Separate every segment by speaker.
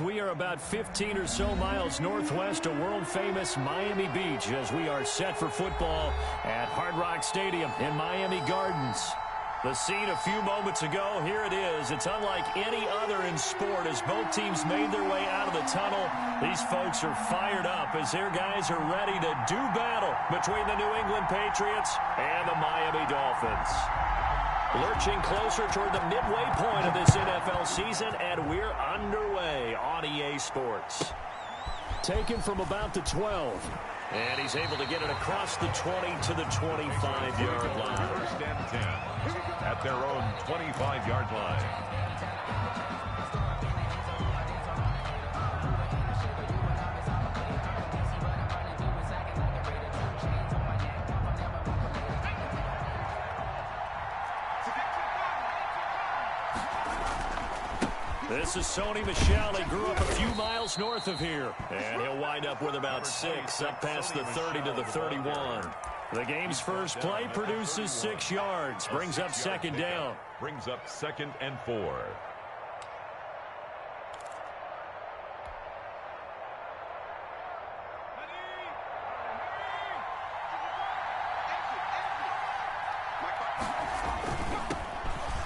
Speaker 1: We are about 15 or so miles northwest of world-famous Miami Beach as we are set for football at Hard Rock Stadium in Miami Gardens. The scene a few moments ago, here it is. It's unlike any other in sport as both teams made their way out of the tunnel. These folks are fired up as their guys are ready to do battle between the New England Patriots and the Miami Dolphins. Lurching closer toward the midway point of this NFL season, and we're underway on EA Sports. Taken from about the 12. And he's able to get it across the 20 to the 25-yard line.
Speaker 2: First and 10 at their own 25-yard line.
Speaker 1: This is Sony Michel. He grew up a few miles north of here. And he'll wind up with about 6 up past the 30 to the 31. The game's first play produces 6 yards. Brings up second down.
Speaker 2: Brings up 2nd and 4.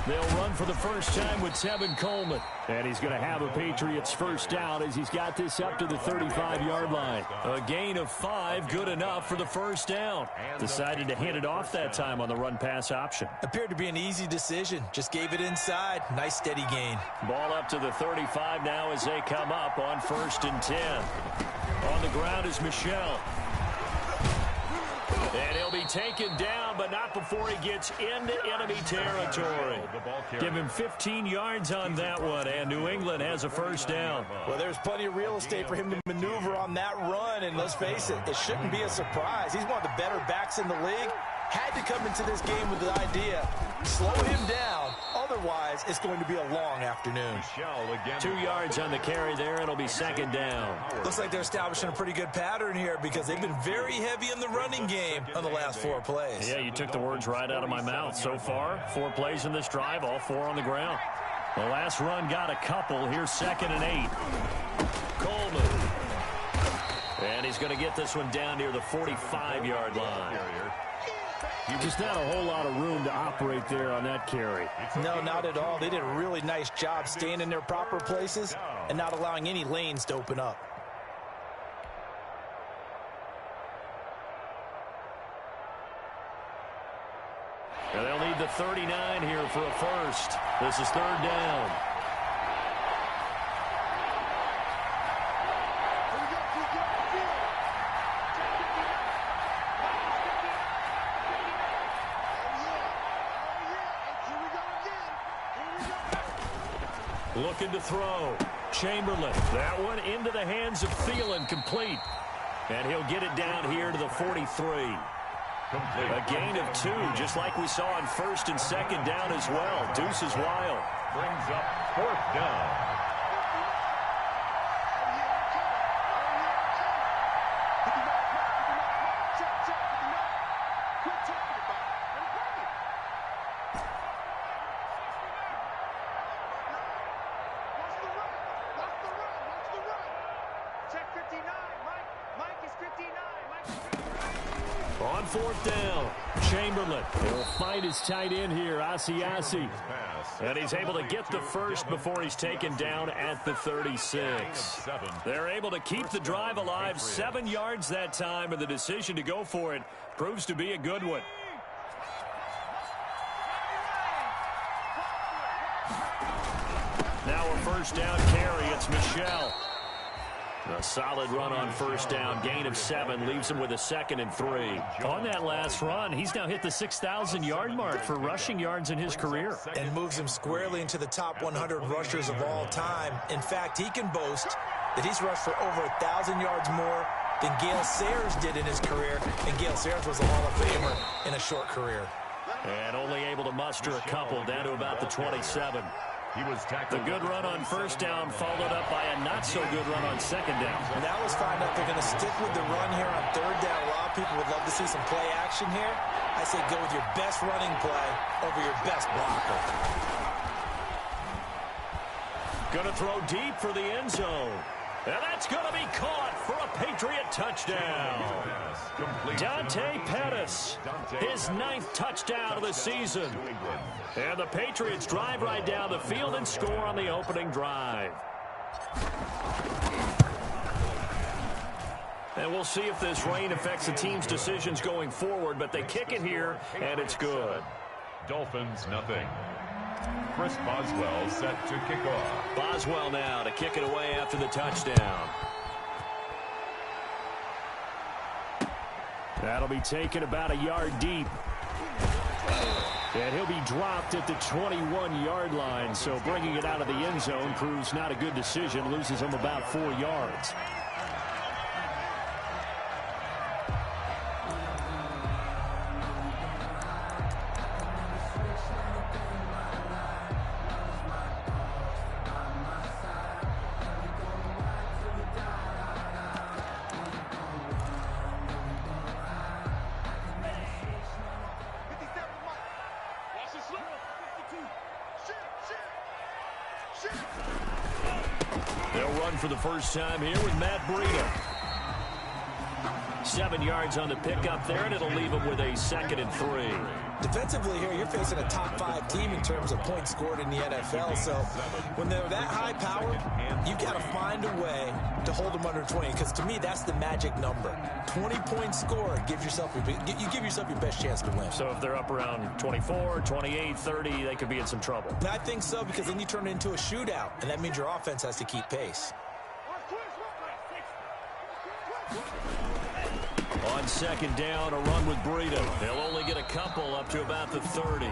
Speaker 1: They'll run for the first time with Tevin Coleman. And he's going to have a Patriots first down as he's got this up to the 35-yard line. A gain of 5, good enough for the first down. Decided to hand it off that time on the run-pass option.
Speaker 3: Appeared to be an easy decision. Just gave it inside. Nice steady gain.
Speaker 1: Ball up to the 35 now as they come up on 1st and 10. On the ground is Michel. And he'll be taken down, but not before he gets into enemy territory. Give him 15 yards on that one, and New England has a first down.
Speaker 3: Well, there's plenty of real estate for him to maneuver on that run, and let's face it, it shouldn't be a surprise. He's one of the better backs in the league. Had to come into this game with the idea, slow him down. Otherwise, it's going to be a long afternoon.
Speaker 1: 2 yards on the carry there. It'll be second down.
Speaker 3: Looks like they're establishing a pretty good pattern here because they've been very heavy in the running game on the last 4 plays.
Speaker 1: Yeah, you took the words right out of my mouth. So far, 4 plays in this drive, all 4 on the ground. The last run got a couple. Here's 2nd and 8. Coleman. And he's going to get this one down near the 45-yard line. Just not a whole lot of room to operate there on that carry.
Speaker 3: No, not at all. They did a really nice job staying in their proper places and not allowing any lanes to open up.
Speaker 1: And they'll need the 39 here for a first. This is 3rd down. Looking to throw. Chamberlain. That one into the hands of Thielen, complete. And he'll get it down here to the 43. A gain of 2, just like we saw on 1st and 2nd down as well. Deuce is wild.
Speaker 2: Brings up 4th down.
Speaker 1: On 4th down, Chamberlain will find his tight end here, Asiasi. And he's able to get the first before he's taken down at the 36. They're able to keep the drive alive, 7 yards that time, and the decision to go for it proves to be a good one. Now a first down carry, it's Michel. A solid run on 1st down, gain of 7, leaves him with a 2nd and 3. On that last run, he's now hit the 6,000-yard mark for rushing yards in his career.
Speaker 3: And moves him squarely into the top 100 rushers of all time. In fact, he can boast that he's rushed for over 1,000 yards more than Gale Sayers did in his career. And Gale Sayers was a Hall of Famer in a short career.
Speaker 1: And only able to muster a couple down to about the 27. The good run on 1st down followed up by a not-so-good run on 2nd down.
Speaker 3: Now let's find out if they're going to stick with the run here on 3rd down. A lot of people would love to see some play action here. I say go with your best running play over your best blocker.
Speaker 1: Going to throw deep for the end zone. And that's going to be caught for a Patriot touchdown. Dante Pettis, his 9th touchdown of the season. And the Patriots drive right down the field and score on the opening drive. And we'll see if this rain affects the team's decisions going forward, but they kick it here, and it's good.
Speaker 2: Dolphins, nothing. Chris Boswell set to kick off.
Speaker 1: Boswell now to kick it away after the touchdown. That'll be taken about a yard deep. And he'll be dropped at the 21-yard line, so bringing it out of the end zone proves not a good decision, loses him about 4 yards. They'll run for the first time here with Matt Breida. 7 yards on the pickup there, and it'll leave him with a 2nd and 3.
Speaker 3: Defensively here, you're facing a top-5 team in terms of points scored in the NFL. So when they're that high power, you've got to find a way to hold them under 20. Because to me, that's the magic number. 20 points scored gives yourself you give yourself your best chance to win.
Speaker 1: So if they're up around 24, 28, 30, they could be in some trouble.
Speaker 3: And I think so, because then you turn it into a shootout, and that means your offense has to keep pace.
Speaker 1: On 2nd down, a run with Breida. They'll only get a couple up to about the 30.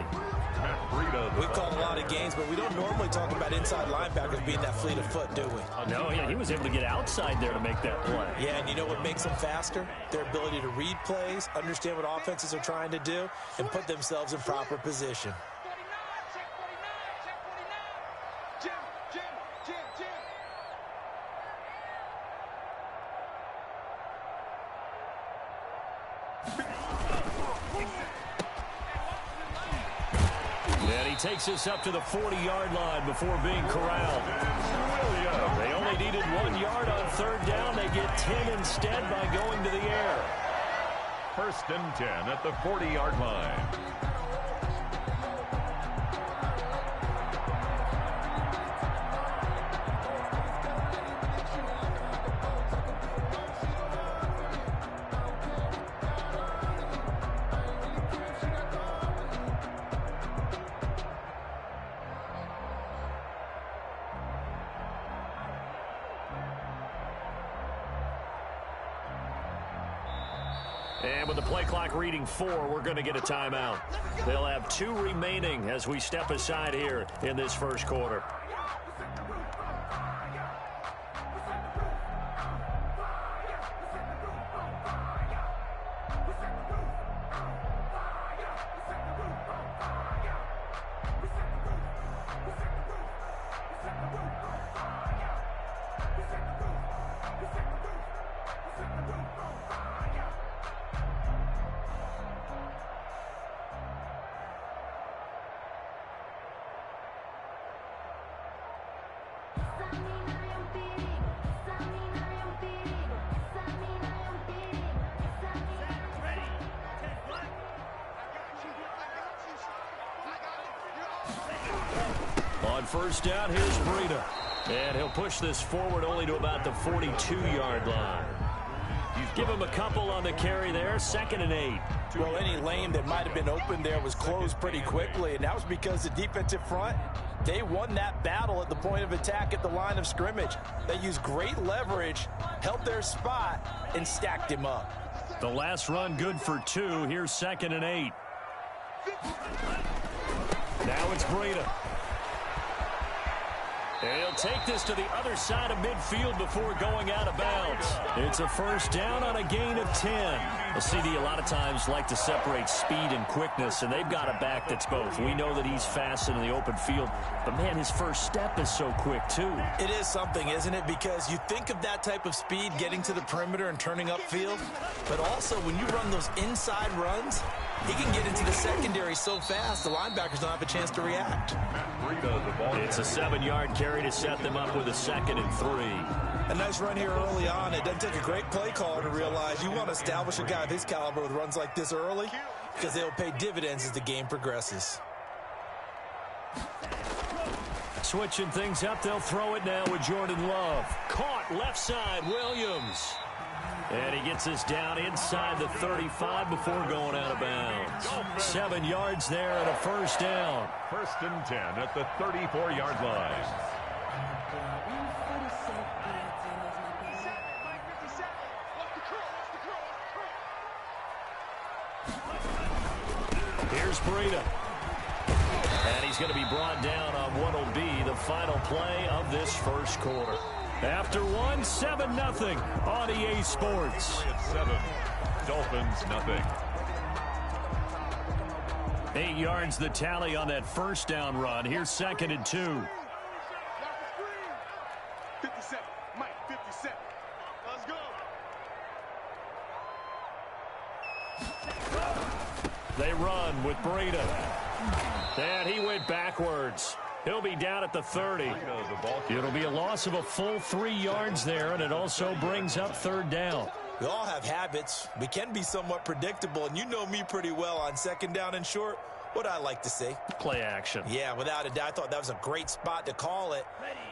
Speaker 3: We've called a lot of games, but we don't normally talk about inside linebackers being that fleet of foot, do we?
Speaker 1: No, yeah, he was able to get outside there to make that play.
Speaker 3: Yeah, and you know what makes them faster? Their ability to read plays, understand what offenses are trying to do, and put themselves in proper position.
Speaker 1: And he takes us up to the 40-yard line before being corralled. They only needed 1 yard on 3rd down. They get 10 instead by going to the air.
Speaker 2: 1st and 10 at the 40-yard line.
Speaker 1: And with the play clock reading 4, we're going to get a timeout. They'll have 2 remaining as we step aside here in this first quarter. On 1st down, here's Breida. And he'll push this forward only to about the 42-yard line. Give him a couple on the carry there, 2nd and 8.
Speaker 3: Well, any lane that might have been open there was closed pretty quickly, and that was because the defensive front, they won that battle at the point of attack at the line of scrimmage. They used great leverage, held their spot, and stacked him up.
Speaker 1: The last run good for 2. Here's 2nd and 8. Now it's Breida. And he'll take this to the other side of midfield before going out of bounds. It's a 1st down on a gain of 10. A CD a lot of times like to separate speed and quickness, and they've got a back that's both. We know that he's fast in the open field, but, man, his first step is so quick, too.
Speaker 3: It is something, isn't it? Because you think of that type of speed getting to the perimeter and turning upfield, but also when you run those inside runs, He can get into the secondary so fast, the linebackers don't have a chance to react.
Speaker 1: It's a 7-yard carry to set them up with a 2nd and 3.
Speaker 3: A nice run here early on. It doesn't take a great play caller to realize you want to establish a guy of his caliber with runs like this early because they'll pay dividends as the game progresses.
Speaker 1: Switching things up, they'll throw it now with Jordan Love. Caught left side, Williams. And he gets us down inside the 35 before going out of bounds. 7 yards there and a first down.
Speaker 2: 1st and 10 at the 34-yard line.
Speaker 1: Here's Breida. And he's going to be brought down on what will be the final play of this first quarter. After 7-0 on EA Sports.
Speaker 2: 7. Dolphins nothing.
Speaker 1: 8 yards the tally on that first down run. Here's 2nd and 2.
Speaker 4: 57. Mike, 57. Let's go.
Speaker 1: They run with Breida. And he went backwards. He'll be down at the 30. It'll be a loss of a full 3 yards there, and it also brings up 3rd down.
Speaker 3: We all have habits. We can be somewhat predictable, and you know me pretty well on 2nd down and short. What I like to say?
Speaker 1: Play action.
Speaker 3: Yeah, without a doubt. I thought that was a great spot to call it.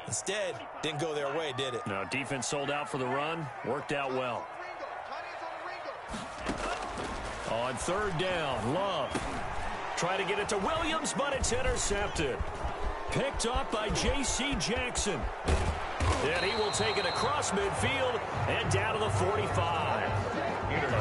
Speaker 3: Instead, didn't go their way, did it?
Speaker 1: No, defense sold out for the run. Worked out well. On 3rd down, Love. Try to get it to Williams, but it's intercepted. Picked up by J.C. Jackson. And he will take it across midfield and down to the 45.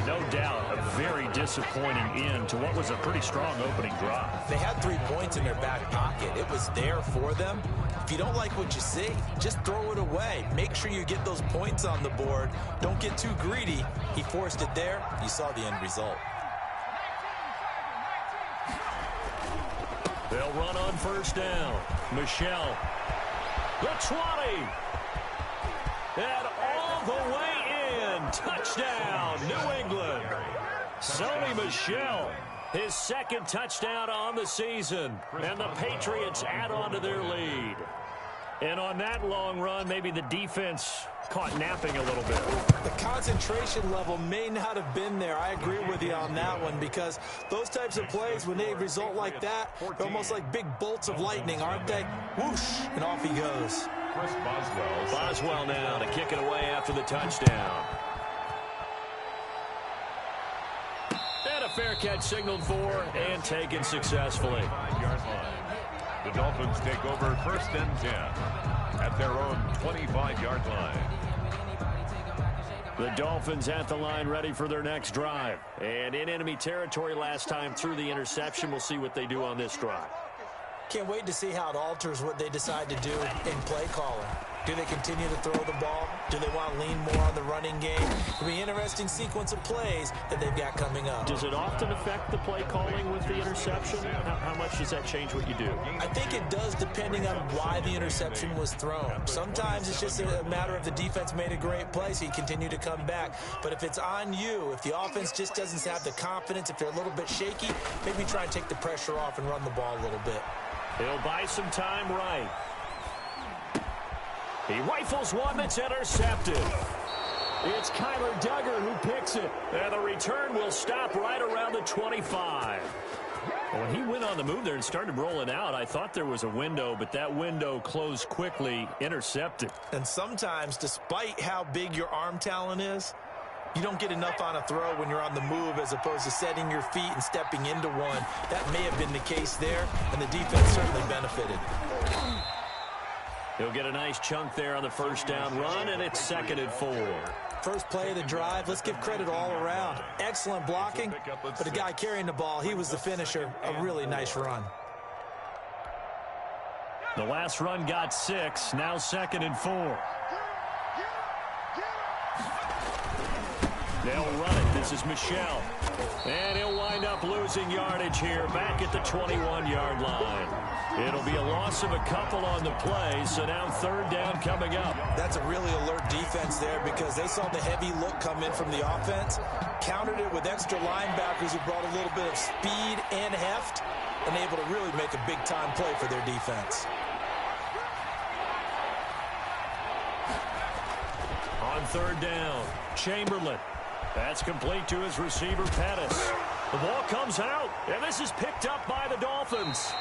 Speaker 1: No doubt, a very disappointing end to what was a pretty strong opening drive.
Speaker 3: They had 3 points in their back pocket. It was there for them. If you don't like what you see, just throw it away. Make sure you get those points on the board. Don't get too greedy. He forced it there. You saw the end result.
Speaker 1: They'll run on 1st down. Michelle. The 20. And all the way in. Touchdown, New England. Sony Michel, his 2nd touchdown on the season. And the Patriots add on to their lead. And on that long run, maybe the defense caught napping a little bit.
Speaker 3: The concentration level may not have been there. I agree with you on that one because those types of plays, when they result like that, they're almost like big bolts of lightning, aren't they? Whoosh, and off he goes.
Speaker 1: Boswell now to kick it away after the touchdown. And a fair catch signaled for and taken successfully.
Speaker 2: 5-yard line. The Dolphins take over 1st and 10 at their own 25-yard line.
Speaker 1: The Dolphins at the line ready for their next drive. And in enemy territory last time through the interception. We'll see what they do on this drive.
Speaker 3: Can't wait to see how it alters what they decide to do in play calling. Do they continue to throw the ball? Do they want to lean more on the running game? It'll be an interesting sequence of plays that they've got coming up.
Speaker 1: Does it often affect the play calling with the interception? How much does that change what you do?
Speaker 3: I think it does depending on why the interception was thrown. Sometimes it's just a matter of the defense made a great play, so you continue to come back. But if it's on you, if the offense just doesn't have the confidence, if they're a little bit shaky, maybe try and take the pressure off and run the ball a little bit.
Speaker 1: He'll buy some time right. He rifles one that's intercepted. It's Kyler Duggar who picks it. And the return will stop right around the 25. When he went on the move there and started rolling out, I thought there was a window, but that window closed quickly, intercepted.
Speaker 3: And sometimes, despite how big your arm talent is, you don't get enough on a throw when you're on the move as opposed to setting your feet and stepping into one. That may have been the case there, and the defense certainly benefited.
Speaker 1: He'll get a nice chunk there on the 1st down run, and it's 2nd and 4.
Speaker 3: First play of the drive, let's give credit all around. Excellent blocking, but the guy carrying the ball, he was the finisher. A really nice run.
Speaker 1: The last run got 6, now 2nd and 4. They'll run it. This is Michelle. And he'll wind up losing yardage here back at the 21-yard line. It'll be a loss of a couple on the play, so now third down coming up.
Speaker 3: That's a really alert defense there because they saw the heavy look come in from the offense, countered it with extra linebackers who brought a little bit of speed and heft, and able to really make a big-time play for their defense.
Speaker 1: On third down, Chamberlain. That's complete to his receiver, Pettis. The ball comes out, and this is picked up by the Dolphins.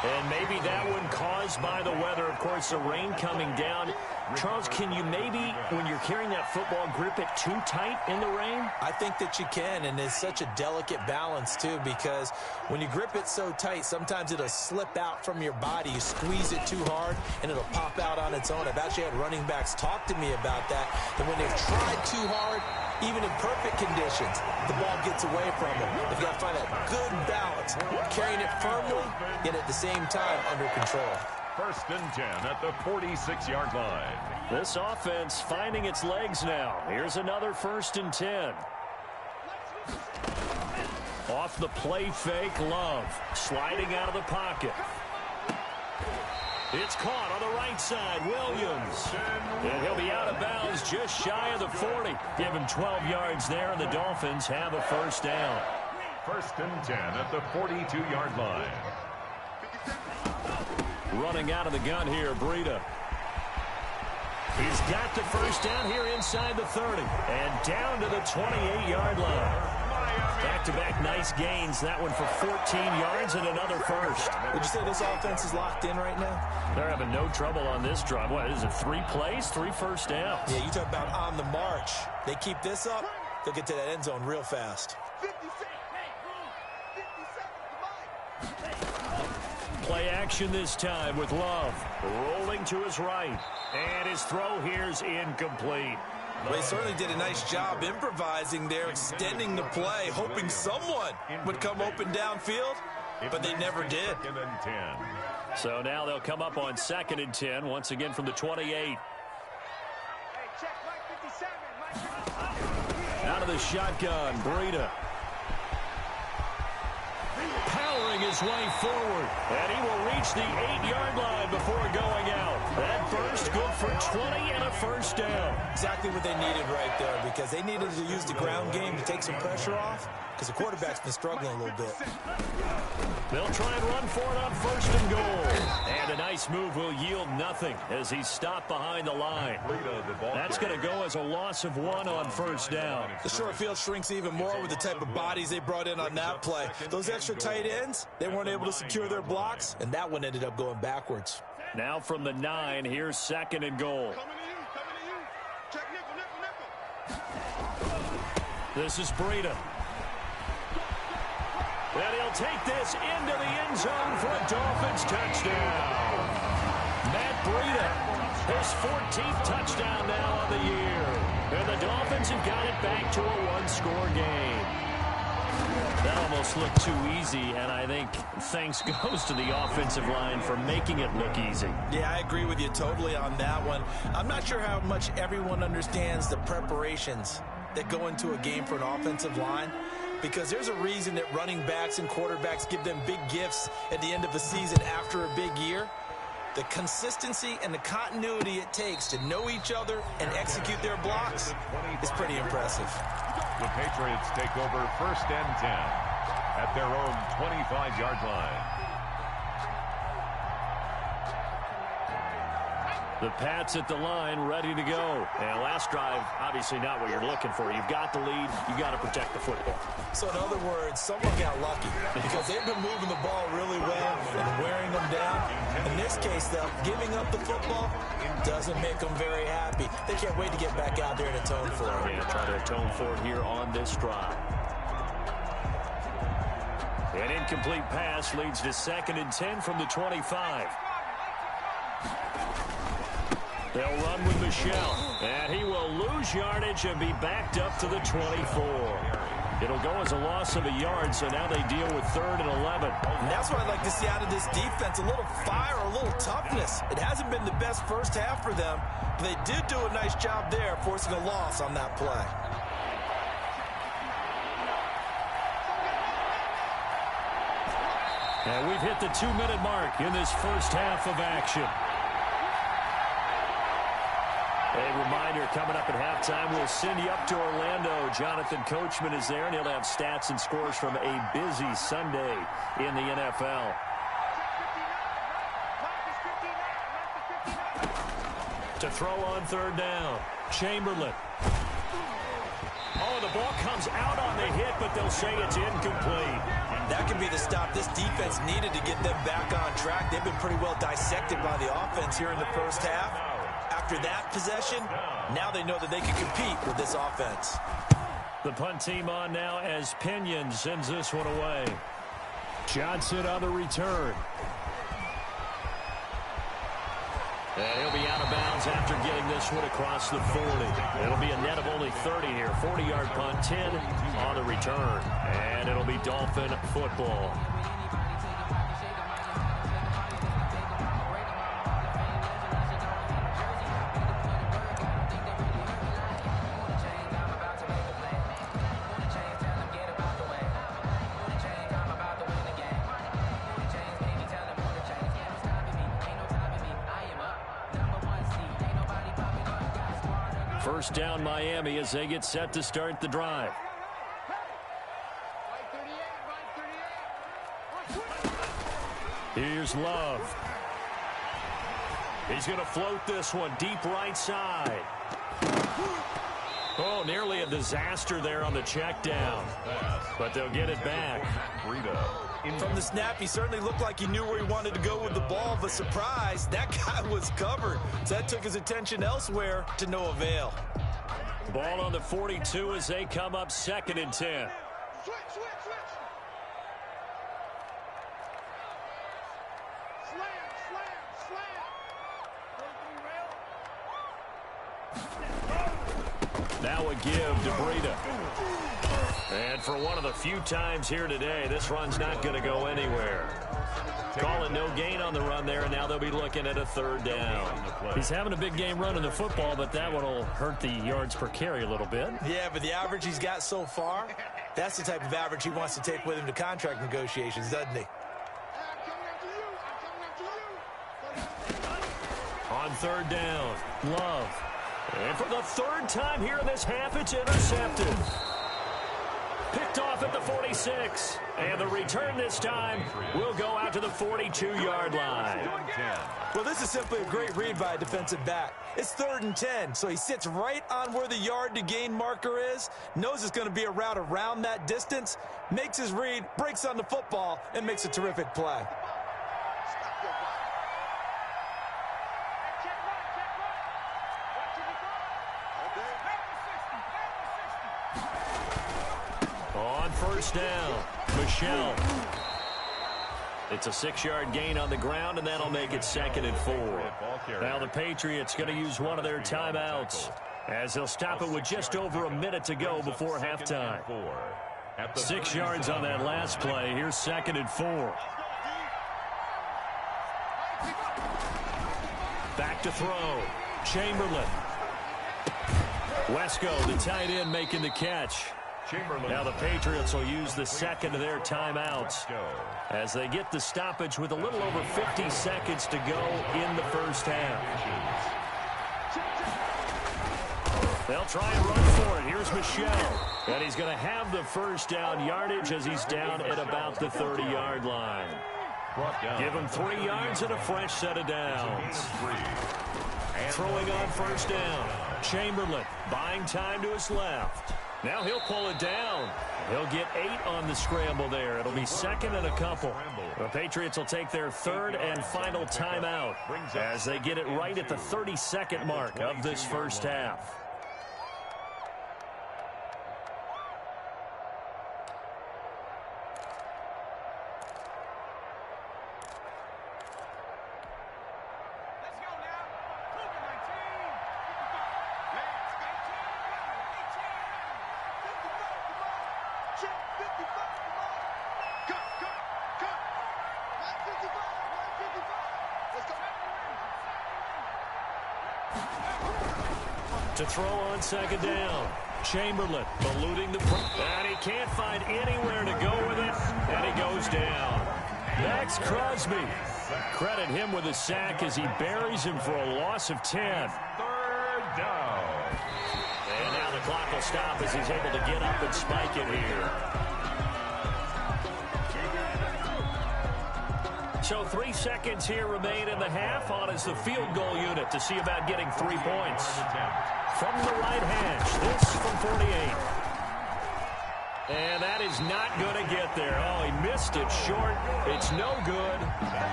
Speaker 1: And maybe that one caused by the weather. Of course, the rain coming down. Charles, can you maybe, when you're carrying that football, grip it too tight in the rain?
Speaker 3: I think that you can, and it's such a delicate balance, too, because when you grip it so tight, sometimes it'll slip out from your body. You squeeze it too hard, and it'll pop out on its own. I've actually had running backs talk to me about that when they've tried too hard, even in perfect conditions, the ball gets away from them. They've got to find that good balance, carrying it firmly, yet at the same time under control.
Speaker 2: First and 10 at the 46-yard line.
Speaker 1: This offense finding its legs now. Here's another first and 10. Off the play fake, Love sliding out of the pocket. It's caught on the right side, Williams. And he'll be out of bounds just shy of the 40. Give him 12 yards there, and the Dolphins have a first down.
Speaker 2: First and 10 at the 42-yard line.
Speaker 1: Running out of the gun here, Breida. He's got the first down here inside the 30. And down to the 28-yard line. Back-to-back nice gains. That one for 14 yards and another first.
Speaker 3: Would you say this offense is locked in right now?
Speaker 1: They're having no trouble on this drive. What is it, 3 plays, 3 first downs?
Speaker 3: Yeah, you talk about on the march. They keep this up, they'll get to that end zone real fast.
Speaker 1: Play action this time with Love. Rolling to his right. And his throw here's incomplete.
Speaker 3: Well, they certainly did a nice job improvising there, extending the play, hoping someone would come open downfield, but they never did.
Speaker 1: So now they'll come up on 2nd and 10, once again from the 28. Out of the shotgun, Breida. Powering his way forward, and he will reach the 8-yard line before going out. That burst good for 20 and a first down.
Speaker 3: Exactly what they needed right there, because they needed to use the ground game to take some pressure off, because the quarterback's been struggling a little bit.
Speaker 1: They'll try and run for it on 1st and goal. And a nice move will yield nothing as he's stopped behind the line. That's going to go as a loss of 1 on 1st down.
Speaker 3: The short field shrinks even more with the type of bodies they brought in on that play. Those extra tight ends, they weren't able to secure their blocks, and that one ended up going backwards.
Speaker 1: Now from the 9, here's 2nd and goal. This is Breida. And he'll take this into the end zone for a Dolphins touchdown. Matt Breida, his 14th touchdown now on the year. And the Dolphins have got it back to a 1-score game. That almost looked too easy, and I think thanks goes to the offensive line for making it look easy.
Speaker 3: Yeah, I agree with you totally on that one. I'm not sure how much everyone understands the preparations that go into a game for an offensive line, because there's a reason that running backs and quarterbacks give them big gifts at the end of the season after a big year. The consistency and the continuity it takes to know each other and execute their blocks is pretty impressive.
Speaker 2: The Patriots take over 1st and 10 at their own 25-yard line.
Speaker 1: The Pats at the line, ready to go. And last drive, obviously not what you're looking for. You've got the lead. You've got to protect the football.
Speaker 3: So in other words, someone got lucky because they've been moving the ball really well and wearing them down. In this case, though, giving up the football doesn't make them very happy. They can't wait to get back out there and atone for it.
Speaker 1: Yeah, try to atone for it here on this drive. An incomplete pass leads to 2nd and 10 from the 25. They'll run with Michelle, and he will lose yardage and be backed up to the 24. It'll go as a loss of a yard, so now they deal with 3rd and 11.
Speaker 3: And that's what I'd like to see out of this defense, a little fire, a little toughness. It hasn't been the best first half for them, but they did do a nice job there, forcing a loss on that play.
Speaker 1: And we've hit the 2-minute mark in this first half of action. A reminder, coming up at halftime, we'll send you up to Orlando. Jonathan Coachman is there, and he'll have stats and scores from a busy Sunday in the NFL. To throw on third down, Chamberlain. Oh, the ball comes out on the hit, but they'll say it's incomplete.
Speaker 3: That could be the stop this defense needed to get them back on track. They've been pretty well dissected by the offense here in the first half. After that possession, now they know that they can compete with this offense.
Speaker 1: The punt team on now as Pinion sends this one away. Johnson on the return. And he'll be out of bounds after getting this one across the 40. It'll be a net of only 30 here. 40-yard punt, 10 on the return. And it'll be Dolphin football. First down Miami as they get set to start the drive. Here's Love. He's going to float this one deep right side. Oh, nearly a disaster there on the check down. But they'll get it back.
Speaker 3: From the snap, he certainly looked like he knew where he wanted to go with the ball, but surprise, that guy was covered. So that took his attention elsewhere to no avail.
Speaker 1: Ball on the 42 as they come up 2nd and 10.
Speaker 4: Switch. Slam.
Speaker 1: Now a give to Breida. And for one of the few times here today, this run's not going to go anywhere. Calling no gain on the run there, and now they'll be looking at a 3rd down. He's having a big game running the football, but that one will hurt the yards per carry a little bit.
Speaker 3: Yeah, but the average he's got so far, that's the type of average he wants to take with him to contract negotiations, doesn't he?
Speaker 1: On 3rd down, Love. And for the 3rd time here in this half, it's intercepted. Picked off at the 46. And the return this time will go out to the 42-yard line.
Speaker 3: Well, this is simply a great read by a defensive back. It's 3rd and 10, so he sits right on where the yard-to-gain marker is, knows it's going to be a route around that distance, makes his read, breaks on the football, and makes a terrific play.
Speaker 1: On 1st down, Michelle. It's a 6-yard gain on the ground, and that'll make it 2nd and 4. Now the Patriots going to use one of their timeouts as they'll stop it with just over a minute to go before halftime. 6 yards on that last play. Here's 2nd and 4. Back to throw. Chamberlain. Wesco, the tight end, making the catch. Now the Patriots will use the 2nd of their timeouts as they get the stoppage with a little over 50 seconds to go in the first half. They'll try and run for it. Here's Michelle. And he's going to have the first down yardage as he's down at about the 30-yard line. Give him 3 yards and a fresh set of downs. Throwing on 1st down. Chamberlain buying time to his left. Now he'll pull it down. He'll get 8 on the scramble there. It'll be 2nd and a couple. The Patriots will take their 3rd and final timeout as they get it right at the 30-second mark of this first half. To throw on 2nd down. Chamberlain eluding the... And he can't find anywhere to go with it. And he goes down. Max Crosby. Credit him with a sack as he buries him for a loss of 10.
Speaker 2: Third down.
Speaker 1: And now the clock will stop as he's able to get up and spike it here. So 3 seconds here remain in the half. On is the field goal unit to see about getting 3 points. From the right hash, this from 48. And that is not going to get there. Oh, he missed it short. It's no good.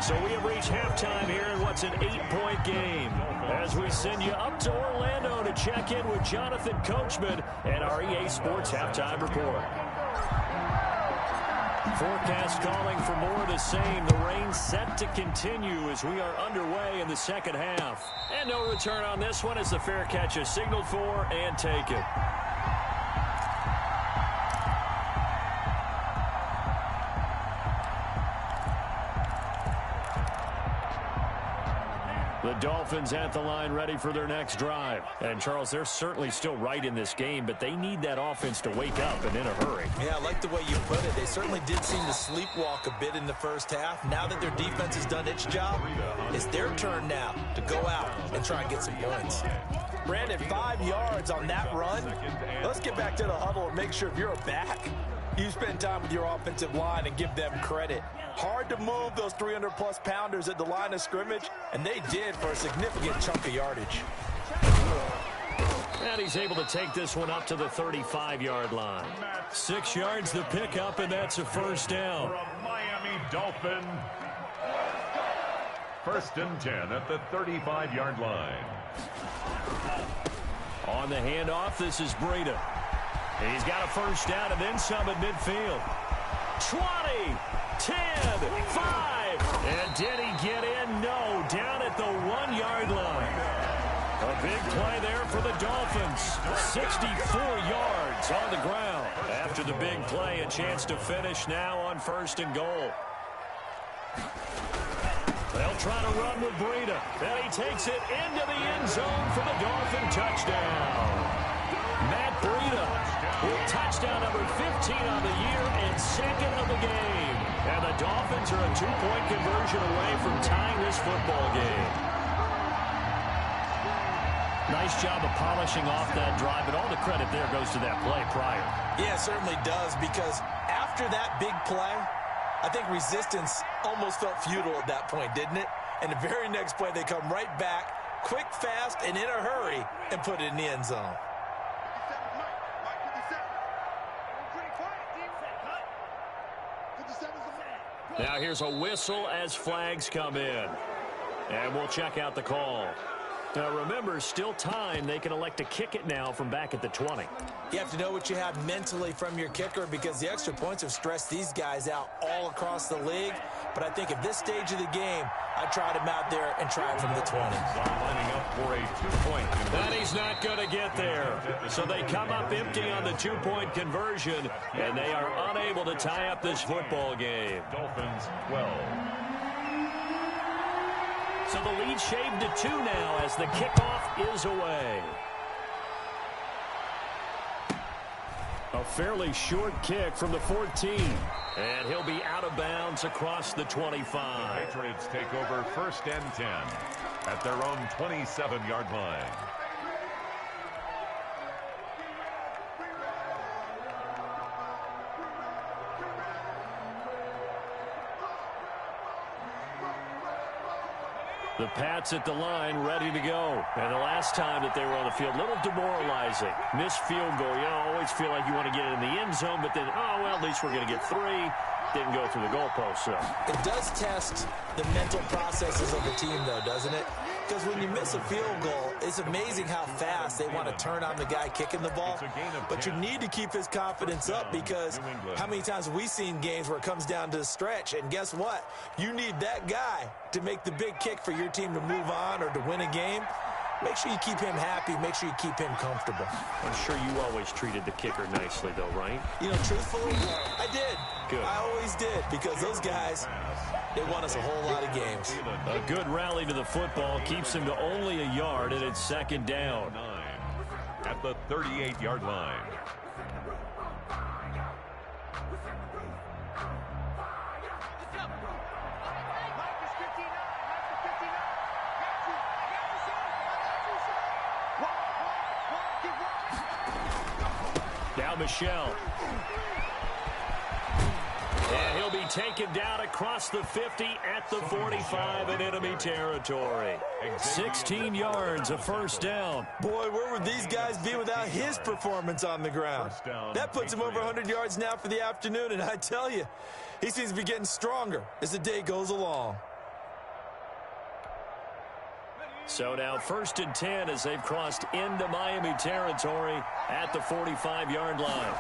Speaker 1: So we have reached halftime here in what's an 8-point game. As we send you up to Orlando to check in with Jonathan Coachman and our EA Sports Halftime Report. Forecast calling for more of the same. The rain set to continue as we are underway in the second half. And no return on this one as the fair catch is signaled for and taken. The Dolphins at the line ready for their next drive. And, Charles, they're certainly still right in this game, but they need that offense to wake up and in a hurry.
Speaker 3: Yeah, I like the way you put it. They certainly did seem to sleepwalk a bit in the first half. Now that their defense has done its job, it's their turn now to go out and try and get some points. Brandon, 5 yards on that run. Let's get back to the huddle and make sure if you're a back, you spend time with your offensive line and give them credit. Hard to move those 300-plus pounders at the line of scrimmage, and they did for a significant chunk of yardage.
Speaker 1: And he's able to take this one up to the 35-yard line. 6 yards the pickup, and that's a first down.
Speaker 2: For a Miami Dolphin. First and 10 at the 35-yard line.
Speaker 1: On the handoff, this is Breida. He's got a first down and then some at midfield. 20, 10, 5. And did he get in? No, down at the 1-yard line. A big play there for the Dolphins. 64 yards on the ground. After the big play, a chance to finish now on first and goal. They'll try to run with Breida. And he takes it into the end zone for the Dolphin touchdown. Matt Breida with touchdown number 15 on the year and second of the game. And the Dolphins are a 2-point conversion away from tying this football game. Nice job of polishing off that drive, but all the credit there goes to that play prior.
Speaker 3: Yeah, it certainly does, because after that big play, I think resistance almost felt futile at that point, didn't it? And the very next play, they come right back, quick, fast, and in a hurry, and put it in the end zone.
Speaker 1: Now here's a whistle as flags come in. And we'll check out the call. Now remember, still time. They can elect to kick it now from back at the 20.
Speaker 3: You have to know what you have mentally from your kicker, because the extra points have stressed these guys out all across the league. But I think at this stage of the game, I tried him out there and tried from the 20.
Speaker 2: Lining up for a 2-point conversion.
Speaker 1: And he's not going to get there. So they come up empty on the 2-point conversion, and they are unable to tie up this football game.
Speaker 2: Dolphins 12.
Speaker 1: So the lead shaved to 2 now as the kickoff is away. A fairly short kick from the 14. And he'll be out of bounds across the 25.
Speaker 2: Patriots take over first and 10 at their own 27-yard line.
Speaker 1: The Pats at the line, ready to go. And the last time that they were on the field, a little demoralizing. Missed field goal. You always feel like you want to get it in the end zone, but then, oh, well, at least we're going to get 3. Didn't go through the goalpost, so.
Speaker 3: It does test the mental processes of the team, though, doesn't it? Because when you miss a field goal, it's amazing how fast they want to turn on the guy kicking the ball. But you need to keep his confidence up, because how many times have we seen games where it comes down to the stretch? And guess what? You need that guy to make the big kick for your team to move on or to win a game. Make sure you keep him happy. Make sure you keep him comfortable.
Speaker 1: I'm sure you always treated the kicker nicely, though, right?
Speaker 3: You know, truthfully, I did.
Speaker 1: Good.
Speaker 3: I always did, because those guys, they won us a whole lot of games.
Speaker 1: A good rally to the football keeps him to only a yard, and it's second down.
Speaker 2: At the 38-yard line.
Speaker 1: Michelle. And he'll be taken down across the 50 at the 45 in enemy territory. 16 yards, a first down.
Speaker 3: Boy, where would these guys be without his performance on the ground? That puts him over 100 yards now for the afternoon, and I tell you, he seems to be getting stronger as the day goes along.
Speaker 1: So now 1st and 10 as they've crossed into Miami territory at the 45-yard line.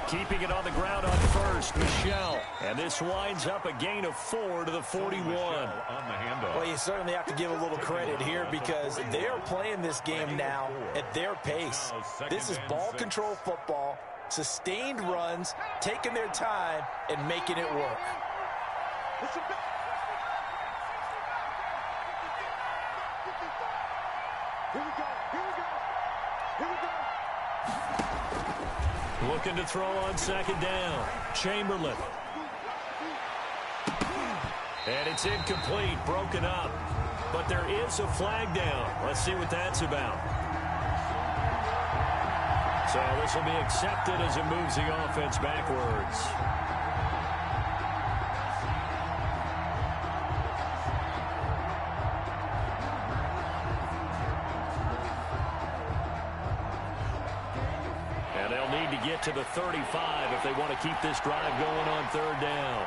Speaker 1: Keeping it on the ground on first, Michelle. And this winds up a gain of 4 to the 41.
Speaker 3: Well, you certainly have to give a little credit here because they are playing this game now at their pace. This is ball control football, sustained runs, taking their time, and making it work.
Speaker 1: Looking to throw on 2nd down. Chamberlain. And it's incomplete, broken up. But there is a flag down. Let's see what that's about. So this will be accepted as it moves the offense backwards. And they'll need to get to the 35 if they want to keep this drive going on 3rd down.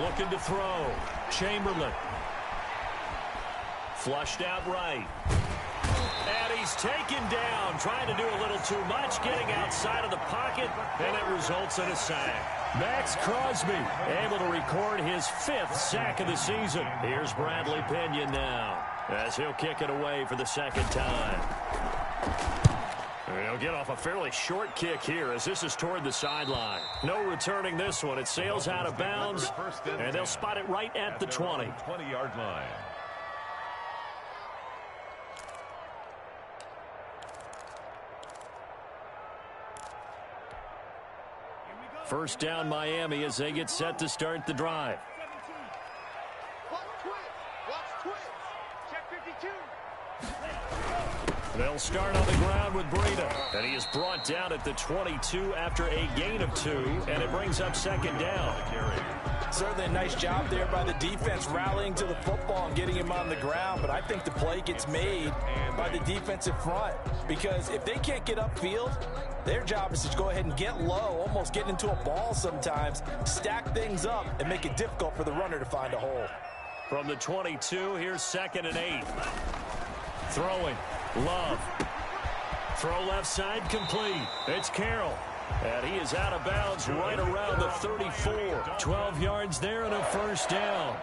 Speaker 1: Looking to throw. Chamberlain. Flushed out right. And he's taken down, trying to do a little too much, getting outside of the pocket, and it results in a sack. Max Crosby able to record his 5th sack of the season. Here's Bradley Pinion now as he'll kick it away for the 2nd time. He'll get off a fairly short kick here as this is toward the sideline. No returning this one. It sails out of bounds, and they'll spot it right at the 20.
Speaker 2: 20-yard line.
Speaker 1: First down Miami as they get set to start the drive. They'll start on the ground with Breida. And he is brought down at the 22 after a gain of 2, and it brings up 2nd down.
Speaker 3: Certainly a nice job there by the defense rallying to the football and getting him on the ground, but I think the play gets made by the defensive front because if they can't get upfield, their job is to go ahead and get low, almost get into a ball sometimes, stack things up, and make it difficult for the runner to find a hole.
Speaker 1: From the 22, here's 2nd and 8. Throwing. Love. Throw left side complete. It's Carroll. And he is out of bounds right around the 34. 12 yards there and a first down.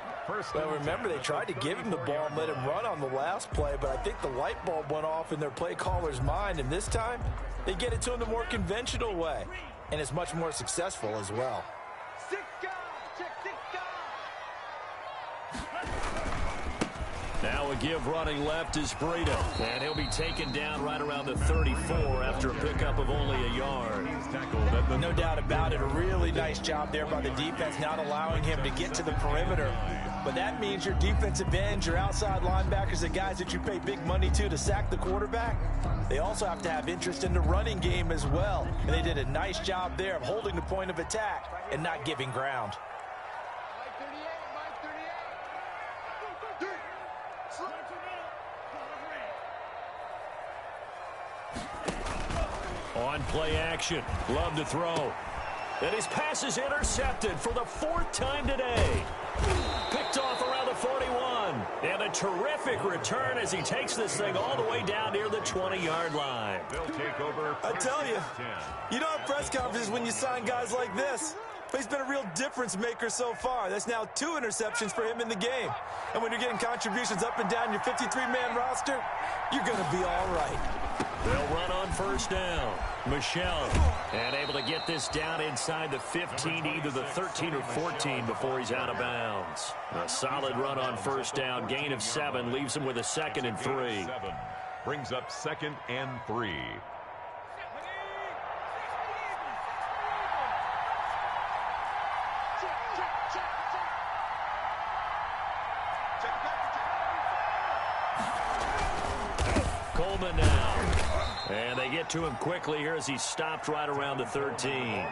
Speaker 3: Well, remember, they tried to give him the ball and let him run on the last play, but I think the light bulb went off in their play caller's mind, and this time they get it to him the more conventional way, and it's much more successful as well.
Speaker 1: Now a give running left is Breida, and he'll be taken down right around the 34 after a pickup of only a yard.
Speaker 3: No doubt about it. A really nice job there by the defense, not allowing him to get to the perimeter. But that means your defensive ends, your outside linebackers, the guys that you pay big money to sack the quarterback, they also have to have interest in the running game as well. And they did a nice job there of holding the point of attack and not giving ground.
Speaker 1: On play action, Love to throw. And his pass is intercepted for the 4th time today. Picked off around the 41. And a terrific return as he takes this thing all the way down near the 20-yard line.
Speaker 2: They'll take over.
Speaker 3: I tell you, you don't have press conferences when you sign guys like this. But he's been a real difference maker so far. That's now 2 interceptions for him in the game. And when you're getting contributions up and down your 53-man roster, you're going to be all right.
Speaker 1: They'll run on first down. Michelle, and able to get this down inside the 15, either the 13 or 14 before he's out of bounds. A solid run on first down, gain of 7, leaves him with a 2nd and 3.
Speaker 2: Brings up 2nd and 3.
Speaker 1: movement now. And they get to him quickly here as he stopped right around the 13.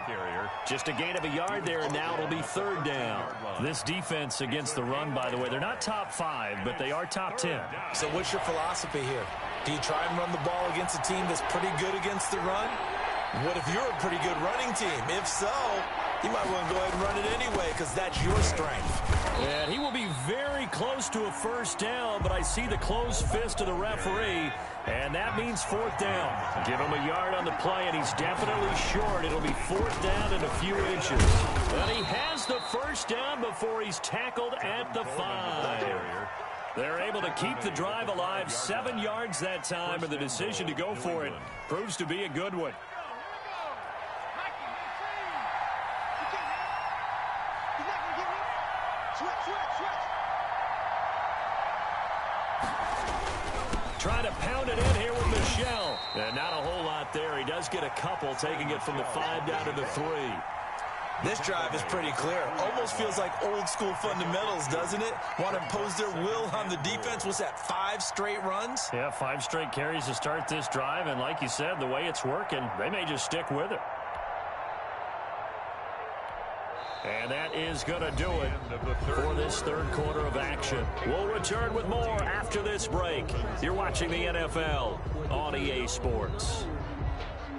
Speaker 1: Just a gain of a yard there, and now it'll be third down. This defense against the run, by the way, they're not top 5, but they are top 10.
Speaker 3: So what's your philosophy here? Do you try and run the ball against a team that's pretty good against the run? What if you're a pretty good running team? If so, you might want to go ahead and run it anyway because that's your strength.
Speaker 1: And he will be very close to a first down, but I see the closed fist of the referee, and that means fourth down. Give him a yard on the play, and he's definitely short. It'll be fourth down in a few inches. And he has the first down before he's tackled at the 5. They're able to keep the drive alive, 7 yards that time, and the decision to go for it proves to be a good one. Trying to pound it in here with Michel. And not a whole lot there. He does get a couple, taking it from the 5 down to the 3.
Speaker 3: This drive is pretty clear. Almost feels like old school fundamentals, doesn't it? Want to impose their will on the defense. What's that, 5 straight runs?
Speaker 1: Yeah, 5 straight carries to start this drive. And like you said, the way it's working, they may just stick with it. And that is going to do it for this third quarter of action. We'll return with more after this break. You're watching the NFL on EA Sports.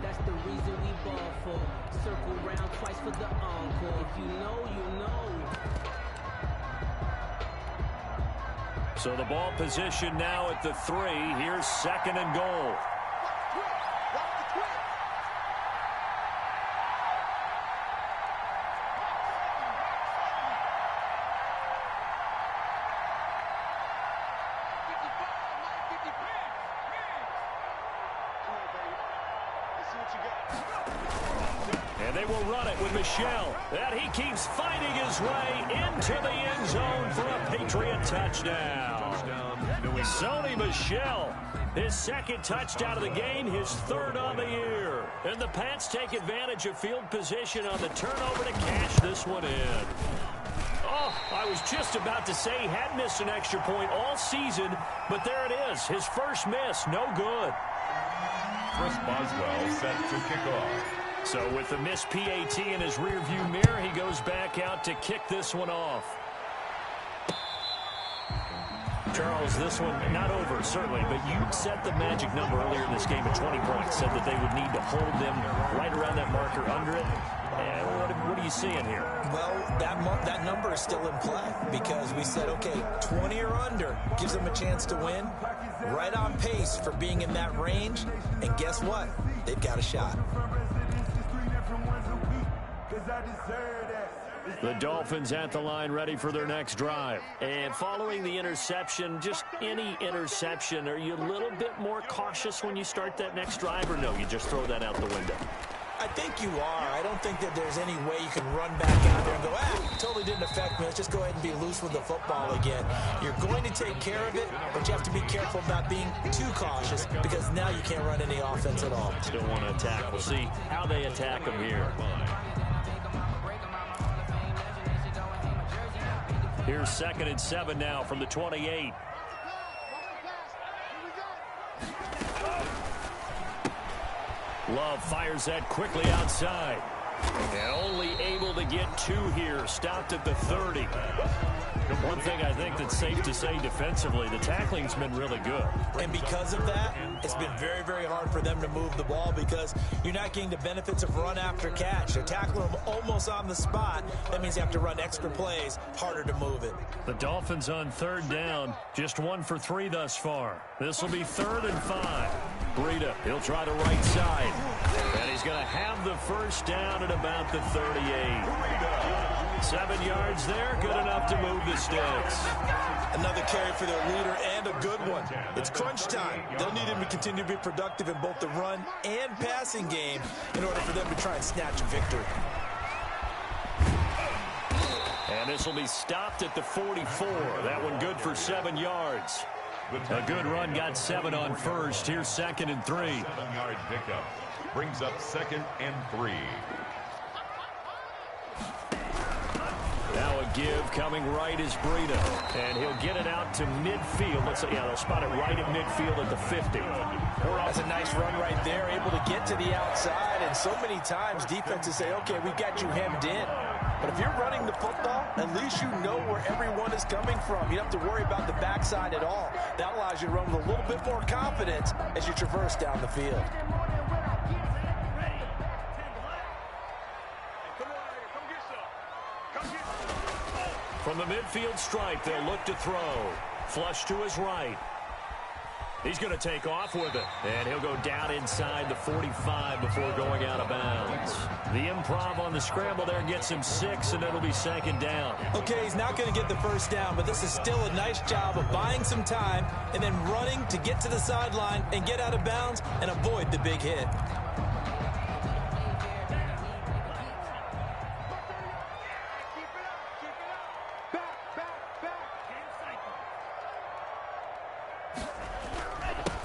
Speaker 5: That's the reason we ball for. Circle round twice for the encore. If you know, you know.
Speaker 1: So the ball position now at the 3. Here's second and goal. And they will run it with Michel. And he keeps fighting his way into the end zone for a Patriot touchdown. Sony Michel, his second touchdown of the game, his third on the year. And the Pats take advantage of field position on the turnover to cash this one in. Oh, I was just about to say he had missed an extra point all season, but there it is. His first miss, no good.
Speaker 2: Chris Boswell set to kick off.
Speaker 1: So with the missed PAT in his rearview mirror, he goes back out to kick this one off. Charles, this one not over, certainly, but you set the magic number earlier in this game at 20 points, said that they would need to hold them right around that marker under it. And what are you seeing here?
Speaker 3: Well, that number is still in play because we said, okay, 20 or under gives them a chance to win. Right on pace for being in that range. And guess what? They've got a shot.
Speaker 1: The Dolphins at the line ready for their next drive. And following the interception, just any interception, are you a little bit more cautious when you start that next drive, or no, you just throw that out the window?
Speaker 3: I think you are. I don't think that there's any way you can run back out there and go, totally didn't affect me. Let's just go ahead and be loose with the football again. You're going to take care of it, but you have to be careful about being too cautious because now you can't run any offense at all.
Speaker 1: Still want to attack. We'll see how they attack them here. Here's 2nd and 7 now from the 28. Love fires that quickly outside. And only able to get 2 here. Stopped at the 30. One thing I think that's safe to say defensively, the tackling's been really good.
Speaker 3: And because of that, it's been very, very hard for them to move the ball because you're not getting the benefits of run after catch. They're tackling them almost on the spot. That means you have to run extra plays, harder to move it.
Speaker 1: The Dolphins on 3rd down, just 1 for 3 thus far. This will be 3rd and 5. Breida, he'll try the right side. And he's going to have the first down at about the 38. 7 yards there, good enough to move the sticks.
Speaker 3: Another carry for their leader and a good one. It's crunch time. They'll need him to continue to be productive in both the run and passing game in order for them to try and snatch a victory.
Speaker 1: And this will be stopped at the 44. That one good for 7 yards. A good run got 7 on first. Here's 2nd and 3.
Speaker 2: 7-yard pickup brings up 2nd and 3.
Speaker 1: Now a give coming right is Breida. And he'll get it out to midfield. They'll spot it right at midfield at the 50.
Speaker 3: That's a nice run right there, able to get to the outside. And so many times defenses say, okay, we've got you hemmed in. But if you're running the football, at least you know where everyone is coming from. You don't have to worry about the backside at all. That allows you to run with a little bit more confidence as you traverse down the field.
Speaker 1: From the midfield stripe, they'll look to throw. Flush to his right. He's going to take off with it. And he'll go down inside the 45 before going out of bounds. The improv on the scramble there gets him 6, and it'll be second down.
Speaker 3: Okay, he's not going to get the first down, but this is still a nice job of buying some time and then running to get to the sideline and get out of bounds and avoid the big hit.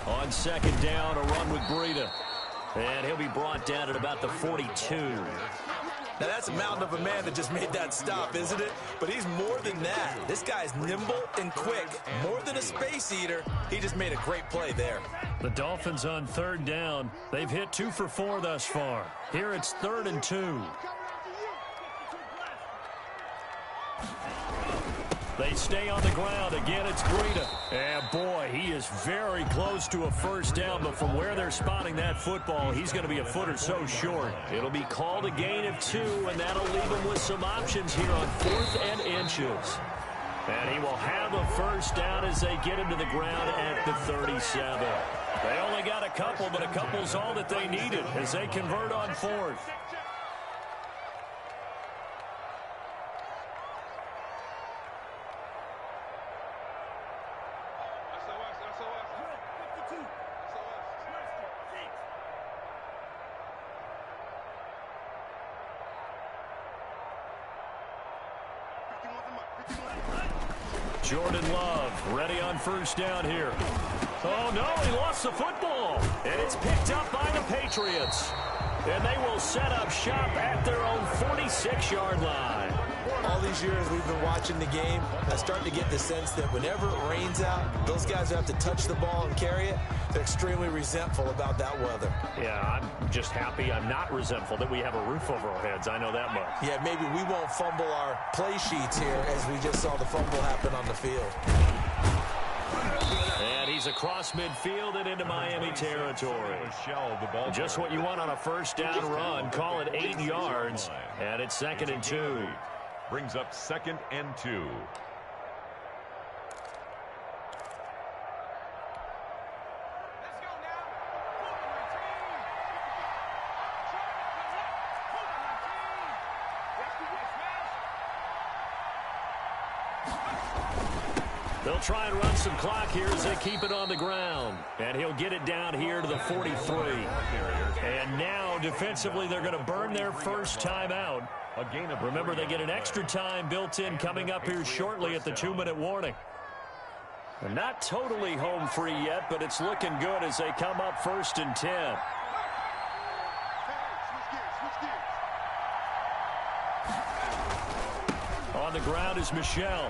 Speaker 1: On second down, a run with Breida. And he'll be brought down at about the 42.
Speaker 3: Now, that's a mountain of a man that just made that stop, isn't it? But he's more than that. This guy's nimble and quick. More than a space eater, he just made a great play there.
Speaker 1: The Dolphins on third down. They've hit 2 for 4 thus far. Here it's 3rd and 2. They stay on the ground. Again, it's Breida. And, boy, he is very close to a first down. But from where they're spotting that football, he's going to be a foot or so short. It'll be called a gain of 2, and that'll leave him with some options here on 4th and inches. And he will have a first down as they get him to the ground at the 37. They only got a couple, but a couple's all that they needed as they convert on 4th. Jordan Love ready on first down here. Oh, no, he lost the football. And it's picked up by the Patriots. And they will set up shop at their own 46-yard line.
Speaker 3: All these years we've been watching the game, I start to get the sense that whenever it rains out, those guys who have to touch the ball and carry it, they're extremely resentful about that weather.
Speaker 1: Yeah, I'm just happy I'm not resentful that we have a roof over our heads. I know that much.
Speaker 3: Yeah, maybe we won't fumble our play sheets here as we just saw the fumble happen on the field.
Speaker 1: And he's across midfield and into Miami territory. Just what you want on a first down run. Call it 8 yards. And it's 2nd and 2.
Speaker 2: Brings up 2nd and 2.
Speaker 1: They'll try and run some clock here as they keep it on the ground. And he'll get it down here to the 43. And now, defensively, they're going to burn their first time out. Remember, they get an extra time built in coming up here shortly at the 2-minute warning. They're not totally home free yet, but it's looking good as they come up 1st and 10. On the ground is Michel.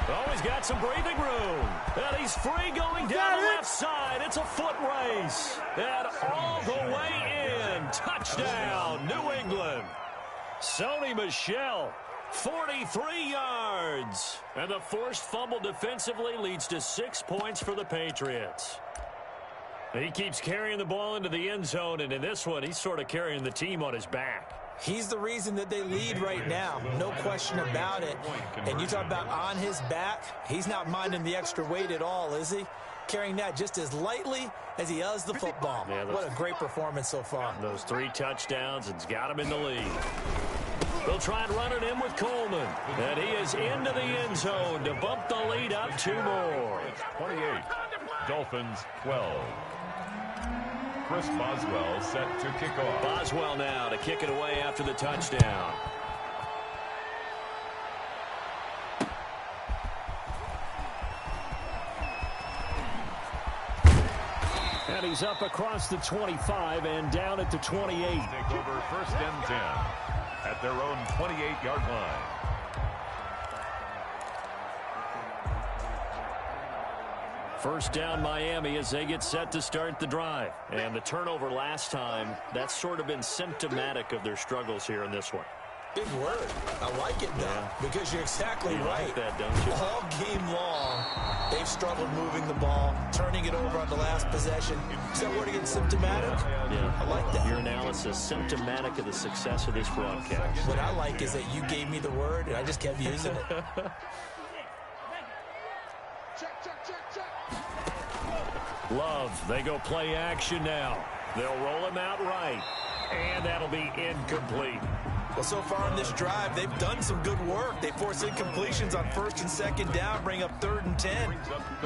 Speaker 1: Oh, he's got some breathing room. And he's free going down the left side. It's a foot race. And all the way in. Touchdown, New England. Sony Michel, 43 yards. And the forced fumble defensively leads to 6 points for the Patriots. He keeps carrying the ball into the end zone, and in this one, he's sort of carrying the team on his back.
Speaker 3: He's the reason that they lead right now. No question about it. And you talk about on his back, he's not minding the extra weight at all, is he? Carrying that just as lightly as he does the football. Yeah, what a great performance so far.
Speaker 1: Those 3 touchdowns, and's got him in the lead. They'll try and run it in with Coleman. And he is into the end zone to bump the lead up 2 more.
Speaker 2: 28, Dolphins 12. Chris Boswell set to kick off.
Speaker 1: Boswell now to kick it away after the touchdown. And he's up across the 25 and down at the 28.
Speaker 2: Take over 1st and 10 at their own 28-yard line.
Speaker 1: First down Miami as they get set to start the drive. And the turnover last time, that's sort of been symptomatic of their struggles here in this one.
Speaker 3: Big word. I like it, though, because you're exactly right.
Speaker 1: Like that, don't you?
Speaker 3: All game long, they've struggled moving the ball, turning it over on the last possession. Is that word again, symptomatic?
Speaker 1: Yeah.
Speaker 3: I like that.
Speaker 1: Your analysis, symptomatic of the success of this broadcast.
Speaker 3: What I like is that you gave me the word, and I just kept using it.
Speaker 1: Love, they go play action now. They'll roll him out right, and that'll be incomplete.
Speaker 3: Well, so far in this drive, they've done some good work. They force incompletions on first and second down, bring up 3rd and 10.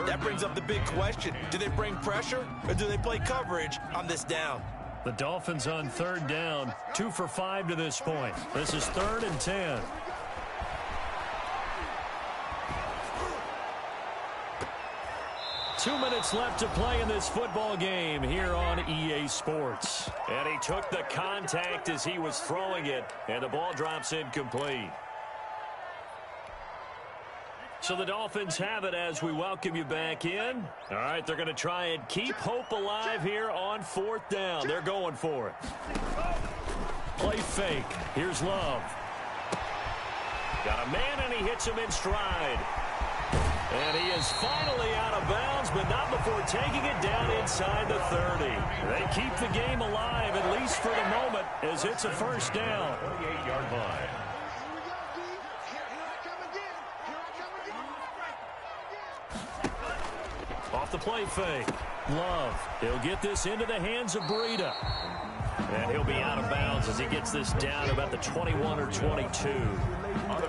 Speaker 3: That brings up the big question. Do they bring pressure, or do they play coverage on this down?
Speaker 1: The Dolphins on 3rd down, 2 for 5 to this point. This is 3rd and 10. Two minutes left to play in this football game here on EA Sports. And he took the contact as he was throwing it, and the ball drops incomplete. So the Dolphins have it as we welcome you back in. All right, they're going to try and keep hope alive here on 4th down. They're going for it. Play fake. Here's Love. Got a man, and he hits him in stride. And he is finally out of bounds, but not before taking it down inside the 30. They keep the game alive, at least for the moment, as it's a first down.
Speaker 2: 38-yard line.
Speaker 1: Off the play fake. Love. He'll get this into the hands of Breida. And he'll be out of bounds as he gets this down about the 21 or 22.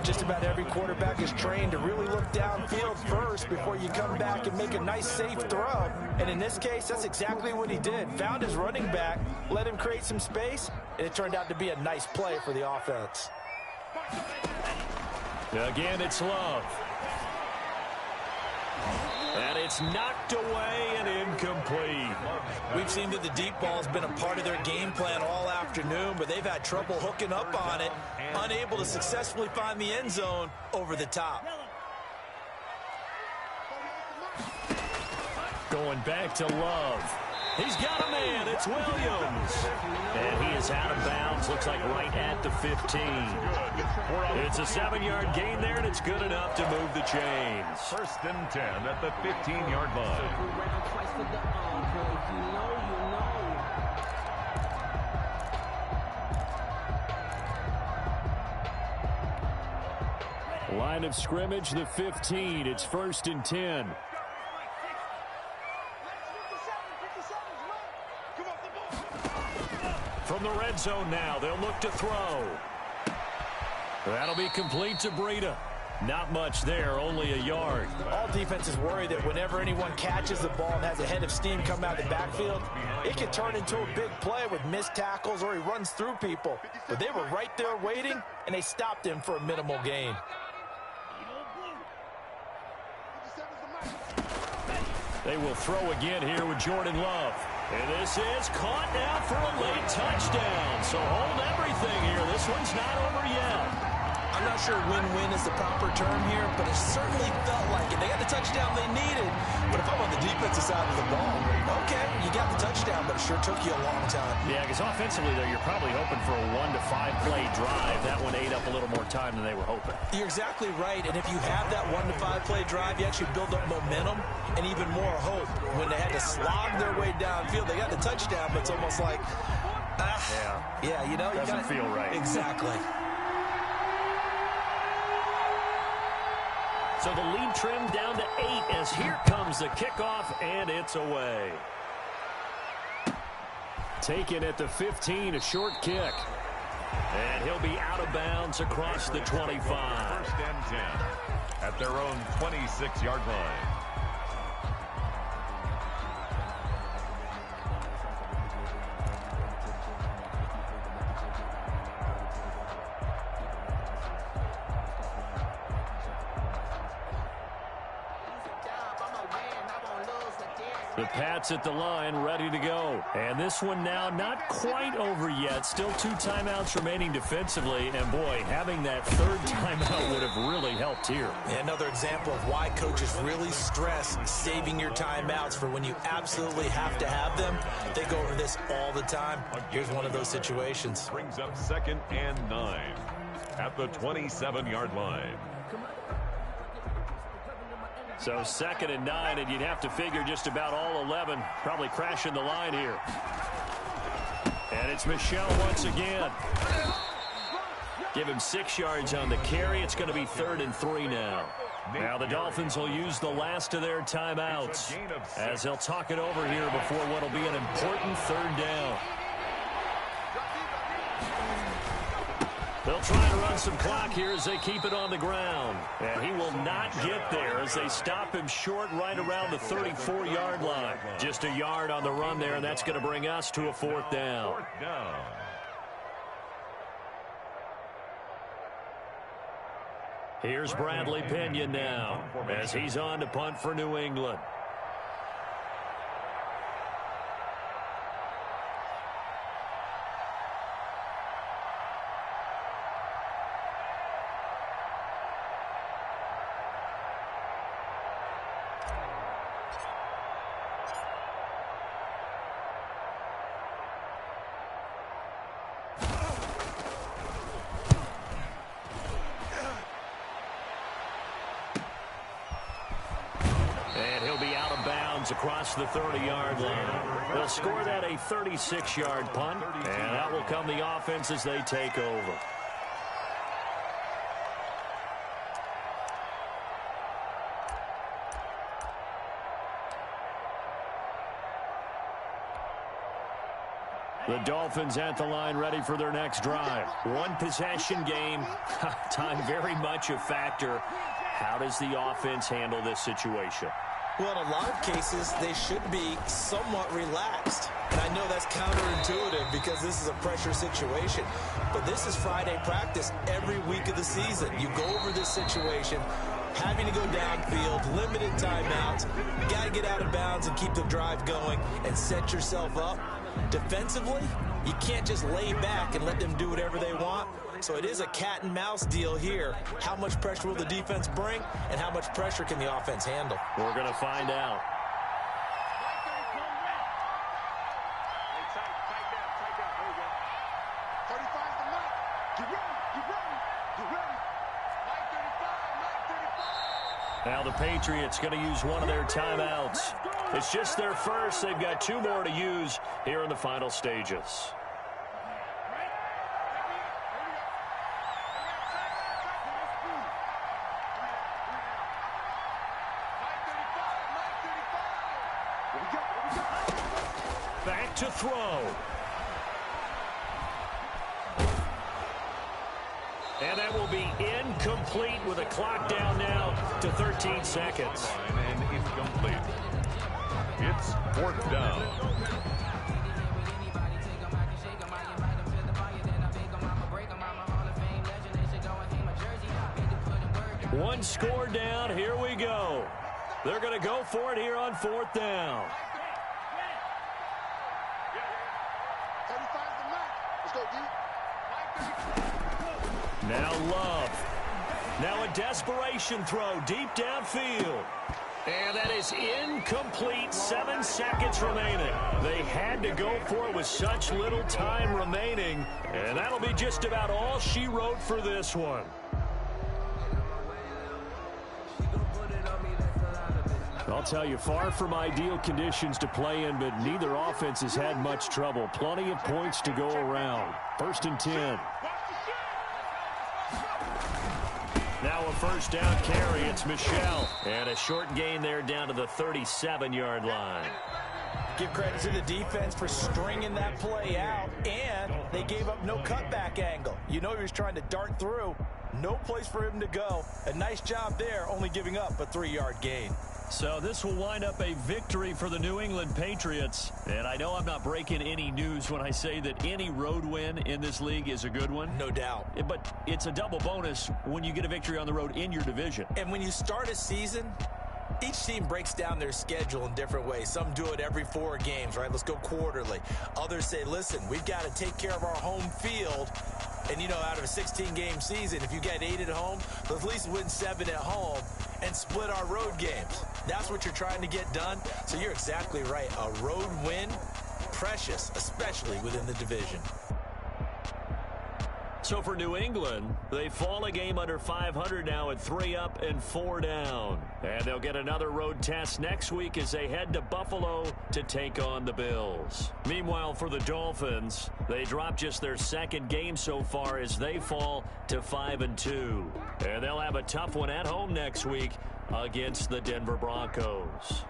Speaker 3: Just about every quarterback is trained to really look downfield first before you come back and make a nice, safe throw. And in this case, that's exactly what he did. Found his running back, let him create some space, and it turned out to be a nice play for the offense.
Speaker 1: Again, it's Love. And it's knocked away and incomplete.
Speaker 3: We've seen that the deep ball has been a part of their game plan all afternoon, but they've had trouble hooking up on it, unable to successfully find the end zone over the top.
Speaker 1: Going back to Love. He's got a man. It's Williams. And he is out of bounds. Looks like right at the 15. It's a 7-yard gain there, and it's good enough to move the chains.
Speaker 2: 1st and 10 at the 15-yard line.
Speaker 1: Line of scrimmage, the 15. It's 1st and 10. From the red zone now, they'll look to throw. That'll be complete to Breida. Not much there, only a yard.
Speaker 3: All defenses worry that whenever anyone catches the ball and has a head of steam come out of the backfield, it can turn into a big play with missed tackles or he runs through people. But they were right there waiting, and they stopped him for a minimal gain.
Speaker 1: They will throw again here with Jordan Love. And this is caught now for a late touchdown. So hold everything here. This one's not over yet.
Speaker 3: I'm not sure win-win is the proper term here, but it certainly felt like it. They got the touchdown they needed, but if I'm on the defensive side of the ball, okay, you got the touchdown, but it sure took you a long time.
Speaker 1: Yeah, because offensively, though, you're probably hoping for a 1 to 5 play drive. That one ate up a little more time than they were hoping.
Speaker 3: You're exactly right, and if you have that 1 to 5 play drive, you actually build up momentum and even more hope. When they had to slog their way downfield, they got the touchdown, but it's almost like, yeah, you know.
Speaker 1: Doesn't feel right.
Speaker 3: Exactly.
Speaker 1: So the lead trimmed down to 8 as here comes the kickoff, and it's away. Taken at the 15, a short kick. And he'll be out of bounds across the 25.
Speaker 2: 1st and 10 at their own 26-yard line.
Speaker 1: The Pats at the line, ready to go. And this one now not quite over yet. Still 2 timeouts remaining defensively. And, boy, having that third timeout would have really helped here.
Speaker 3: Another example of why coaches really stress saving your timeouts for when you absolutely have to have them. They go over this all the time. Here's one of those situations.
Speaker 2: Brings up 2nd and 9 at the 27-yard line.
Speaker 1: So 2nd and 9, and you'd have to figure just about all 11 probably crashing the line here. And it's Michel once again. Give him 6 yards on the carry. It's going to be 3rd and 3 now. Now the Dolphins will use the last of their timeouts as they'll talk it over here before what will be an important 3rd down. They'll try to run some clock here as they keep it on the ground. And he will not get there as they stop him short right around the 34-yard line. Just a yard on the run there, and that's going to bring us to a 4th down.
Speaker 2: 4th down.
Speaker 1: Here's Bradley Pinion now as he's on to punt for New England. Across the 30-yard line. They'll score that a 36-yard punt, and that will come the offense as they take over. The Dolphins at the line ready for their next drive. One possession game. Time very much a factor. How does the offense handle this situation?
Speaker 3: Well, in a lot of cases, they should be somewhat relaxed. And I know that's counterintuitive because this is a pressure situation. But this is Friday practice every week of the season. You go over this situation, having to go downfield, limited timeouts. You got to get out of bounds and keep the drive going and set yourself up. Defensively, you can't just lay back and let them do whatever they want. So it is a cat and mouse deal here. How much pressure will the defense bring, and how much pressure can the offense handle?
Speaker 1: We're going to find out. Now the Patriots going to use one of their timeouts. It's just their first. They've got 2 more to use here in the final stages. Back to throw. And that will be incomplete with a clock down now to 13 seconds.
Speaker 2: And incomplete. It's 4th down.
Speaker 1: One score down. Here we go. They're going to go for it here on 4th down. Now Love. Now a desperation throw deep downfield. And that is incomplete. 7 seconds remaining. They had to go for it with such little time remaining. And that'll be just about all she wrote for this one. I'll tell you, far from ideal conditions to play in, but neither offense has had much trouble. Plenty of points to go around. 1st and 10. Now a 1st down carry. It's Michel. And a short gain there down to the 37-yard line.
Speaker 3: Give credit to the defense for stringing that play out, and they gave up no cutback angle. You know he was trying to dart through. No place for him to go. A nice job there, only giving up a 3-yard gain.
Speaker 1: So this will wind up a victory for the New England Patriots. And I know I'm not breaking any news when I say that any road win in this league is a good one.
Speaker 3: No doubt.
Speaker 1: But it's a double bonus when you get a victory on the road in your division.
Speaker 3: And when you start a season Each team breaks down their schedule in different ways. Some do it every 4 games, right? Let's go quarterly. Others say, listen, we've got to take care of our home field. And, out of a 16-game season, if you get 8 at home, let's at least win 7 at home and split our road games. That's what you're trying to get done. So you're exactly right. A road win, precious, especially within the division.
Speaker 1: So for New England, they fall a game under 500 now at 3 up and 4 down. And they'll get another road test next week as they head to Buffalo to take on the Bills. Meanwhile, for the Dolphins, they drop just their 2nd game so far as they fall to 5-2. And they'll have a tough one at home next week against the Denver Broncos.